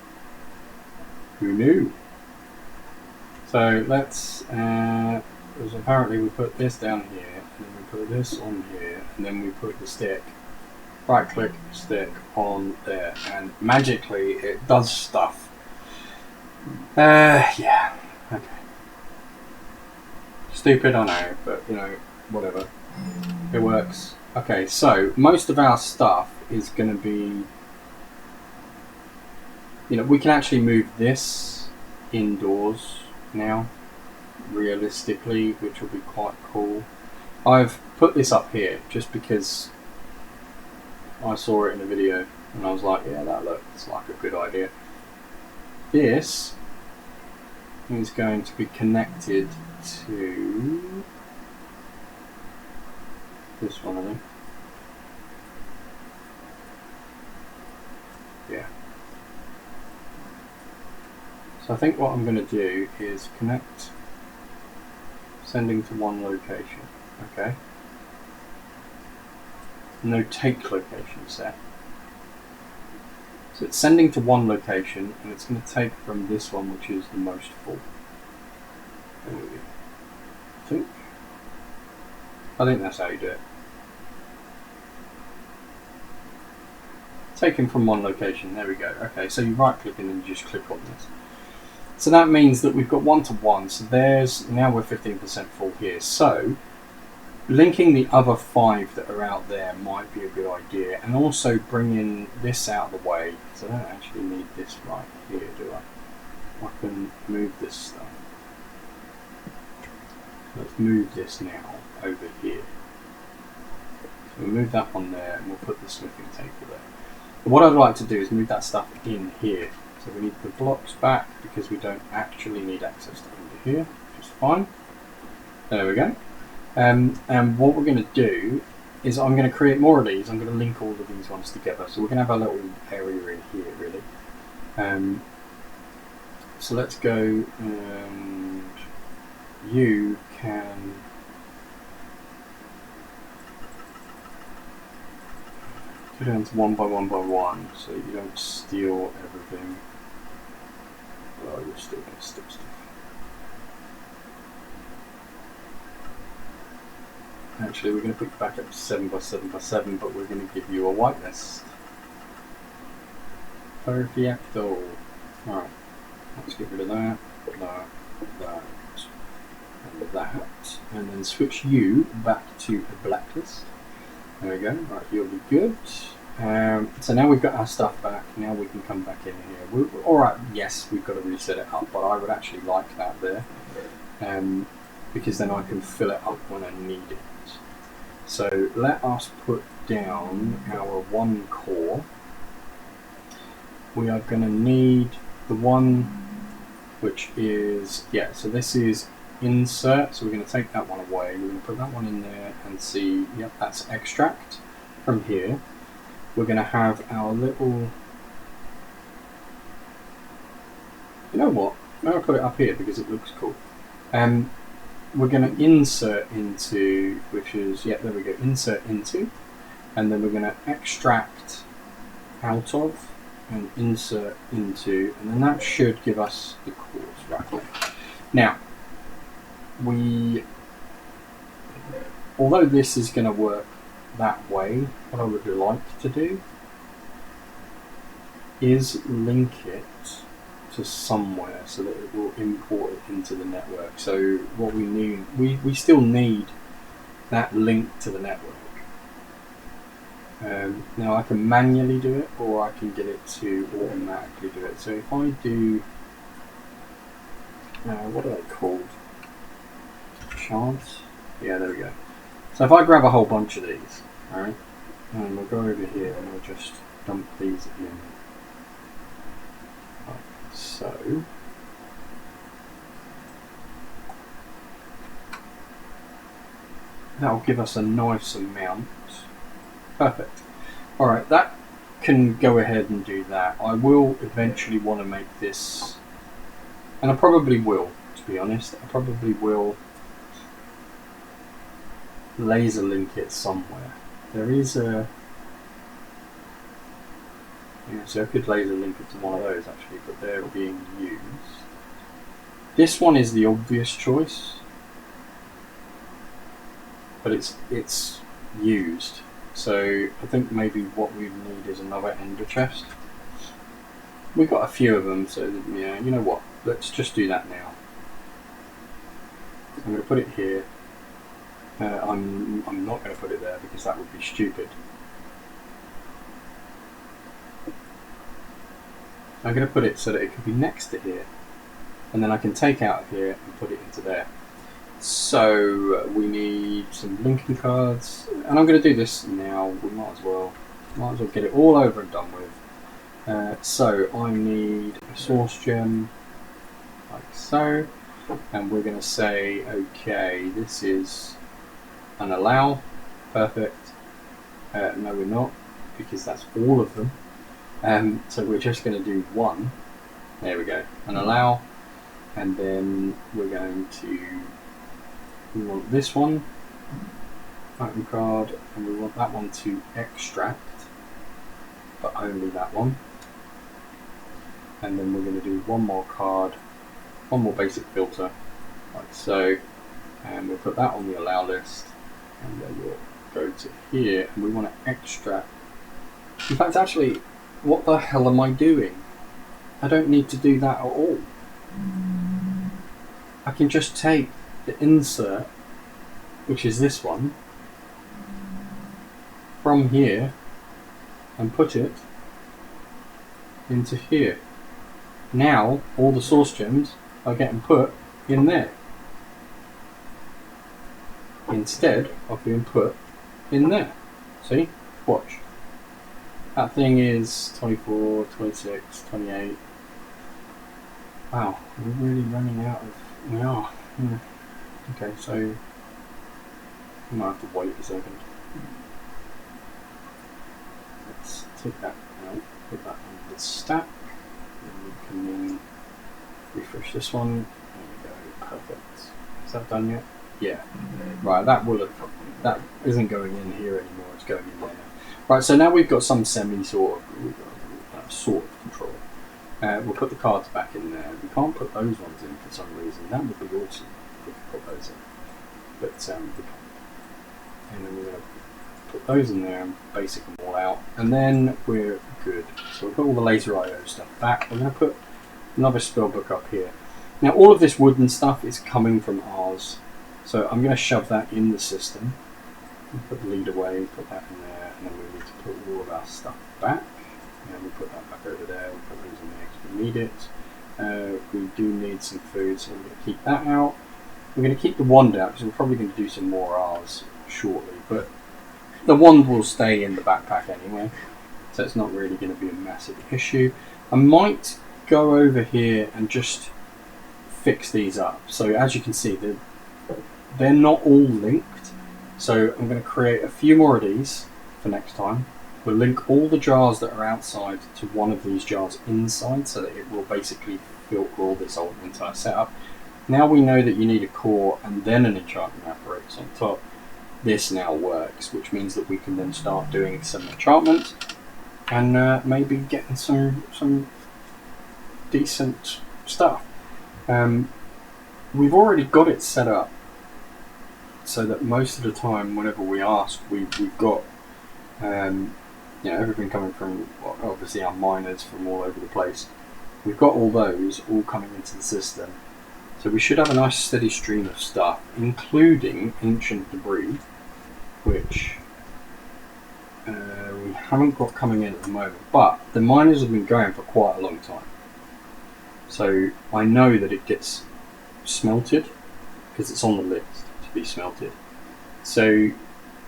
S1: Who knew? So let's, because apparently we put this down here, and then we put this on here, and then we put the stick, right click, stick on there, and magically it does stuff. Yeah, okay. Stupid, I know, but you know, whatever. It works. Okay, so most of our stuff is going to be, you know, we can actually move this indoors now, realistically, which will be quite cool. I've put this up here just because I saw it in a video and I was like, yeah, that looks like a good idea. This is going to be connected to this one, I think. Yeah. So I think what I'm going to do is connect sending to one location. Okay. No take location set. So it's sending to one location and it's going to take from this one, which is the most full. There we go. I think that's how you do it. Taken from one location, there we go. Okay, so you right click and then you just click on this. So that means that we've got 1 to 1, so there's, now we're 15% full here. So linking the other 5 that are out there might be a good idea, and also bringing this out of the way, because I don't actually need this right here, do I? I can move this stuff. Let's move this now over here. So we'll move that one there, and we'll put the smithing table there. But what I'd like to do is move that stuff in here. So we need the blocks back, because we don't actually need access to under here, which is fine. There we go. And what we're going to do is I'm going to create more of these. I'm going to link all of these ones together. So we're going to have a little area in here, really. So let's go, and you can go down to 1 by 1 by 1, so you don't steal everything. Oh, you're still going to steal stuff. Actually, we're going to put you back up to 7 by 7 by 7, but we're going to give you a whitelist. Perfecto. Alright, let's get rid of that, that, and that, and then switch you back to a blacklist. There we go. Right, you'll be good. So now we've got our stuff back. Now we can come back in here. Alright, yes, we've got to reset it up, but I would actually like that there, because then I can fill it up when I need it. So let us put down our 1 core. We are going to need the one which is, yeah, so this is insert, so we're going to take that one away. We're going to put that one in there and see, yep, that's extract. From here, we're going to have our little, you know what, maybe I'll put it up here because it looks cool. We're going to insert into, which is, yeah, there we go, insert into, and then we're going to extract out of, and insert into, and then that should give us the cores right there. Now, although this is going to work that way, what I would like to do is link it to somewhere so that it will import it into the network. So what we need, we still need that link to the network. Now I can manually do it, or I can get it to automatically do it. So if I do, what are they called? Chance? Yeah, there we go. So if I grab a whole bunch of these, alright, and we'll go over here and we'll just dump these in. Like so. That'll give us a nice amount. Perfect. Alright, that can go ahead and do that. I will eventually want to make this, and I probably will, to be honest, I probably will laser link it somewhere. There is a, yeah, so I could laser link it to one of those actually, but they're being used. This one is the obvious choice, but it's used. So I think maybe what we need is another ender chest. We've got a few of them, so yeah, you know what? Let's just do that now. I'm going to put it here. I'm not going to put it there because that would be stupid. I'm going to put it so that it could be next to here, and then I can take out here and put it into there. So we need some linking cards, and I'm going to do this now. We might as well get it all over and done with. So I need a source gem, like so, and we're going to say, okay, this is an allow. Perfect. No, we're not, because that's all of them. So we're just going to do one. There we go, an allow, and then we're going to. We want this one, item card, and we want that one to extract, but only that one. And then we're going to do one more card, one more basic filter, like so, and we'll put that on the allow list, and then we'll go to here, and we want to extract. In fact, actually, what the hell am I doing? I don't need to do that at all. I can just take the insert which is this one, from here and put it into here. Now all the source gems are getting put in there instead of being put in there. See? Watch. That thing is 24, 26, 28. Wow, we're really running out of... We are. Yeah. Okay, so I might have to wait a second. Let's take that out, put that on the stack, and we can then refresh this one. There we go, perfect. Is that done yet? Yeah. Right, that isn't going in here anymore, it's going in there now. Right, so now we've got some sort of control. We'll put the cards back in there. We can't put those ones in for some reason. That would be awesome if we could put those in. But we can't. And then we're going to put those in there and basic them all out. And then we're good. So we'll put all the laser IO stuff back. We're going to put another spellbook up here. Now all of this wooden stuff is coming from ours. So I'm going to shove that in the system. Put the lead away, put that in there, and then we need to put all of our stuff back. And we put that back over there, we put those in there because we need it. We do need some food, so we're going to keep that out. We're going to keep the wand out because we're probably going to do some more R's shortly, but the wand will stay in the backpack anyway, so it's not really going to be a massive issue. I might go over here and just fix these up. So as you can see, they're not all linked. So I'm going to create a few more of these for next time. We'll link all the jars that are outside to one of these jars inside so that it will basically filter all this whole entire setup. Now we know that you need a core and then an enchantment apparatus on top. This now works, which means that we can then start doing some enchantments and maybe getting some decent stuff. We've already got it set up so that most of the time, whenever we ask, we've got everything coming from, well, obviously our miners from all over the place. We've got all those all coming into the system, so we should have a nice steady stream of stuff, including ancient debris, which we haven't got coming in at the moment. But the miners have been going for quite a long time, so I know that it gets smelted because it's on the list to be smelted. So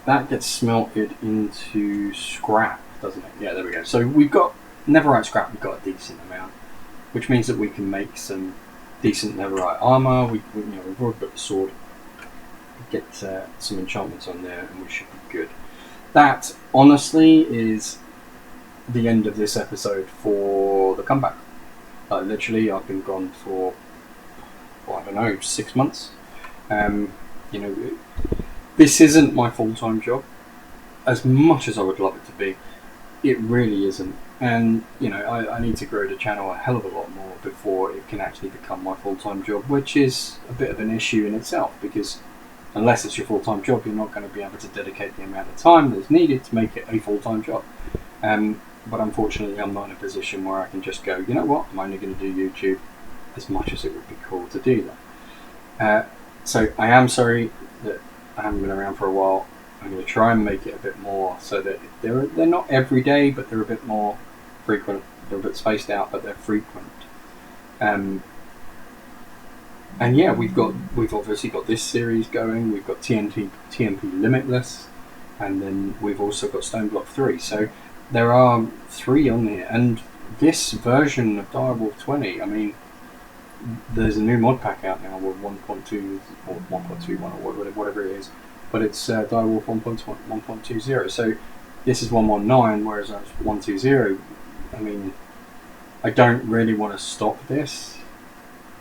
S1: that gets smelted into scrap, doesn't it? Yeah, there we go. So we've got netherite scrap, we've got a decent amount, which means that we can make some decent netherite armor. We've already got the sword. Get some enchantments on there and we should be good. That, honestly, is the end of this episode for the comeback. Literally, I've been gone for, well, I don't know, 6 months. This isn't my full-time job. As much as I would love it to be, it really isn't. And, I need to grow the channel a hell of a lot more before it can actually become my full-time job, which is a bit of an issue in itself, because unless it's your full-time job, you're not going to be able to dedicate the amount of time that's needed to make it a full-time job. But unfortunately, I'm not in a position where I can just go, you know what, I'm only going to do YouTube, as much as it would be cool to do that. So I am sorry that I haven't been around for a while. I'm going to try and make it a bit more so that they're not every day, but they're a bit more frequent. They're a bit spaced out, but they're frequent. And yeah, we've obviously got this series going. We've got TMP Limitless, and then we've also got Stone Block 3. So there are 3 on here, and this version of Direwolf20, I mean, there's a new mod pack out now with 1.2 or 1.21 or whatever it is, but it's Direwolf 1.20. So this is 119, whereas that's 120. I mean, I don't really want to stop this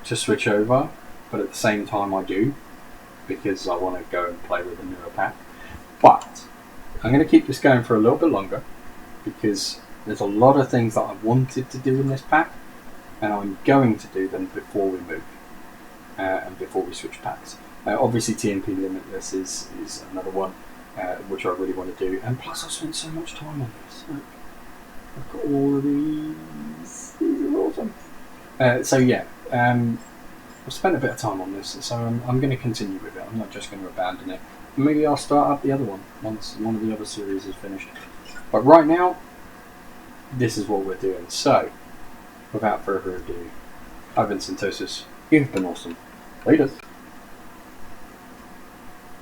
S1: to switch over, but at the same time I do, because I want to go and play with a newer pack. But I'm going to keep this going for a little bit longer, because there's a lot of things that I wanted to do in this pack, and I'm going to do them before we move and before we switch packs. Obviously TMP Limitless is another one which I really want to do, and plus I spent so much time on this. Look, I've got all of these are awesome. So yeah, I've spent a bit of time on this, so I'm going to continue with it. I'm not just going to abandon it. maybe I'll start up the other one once one of the other series is finished. But right now, this is what we're doing. So, without further ado, I've been Syntosis. You've been awesome. Later.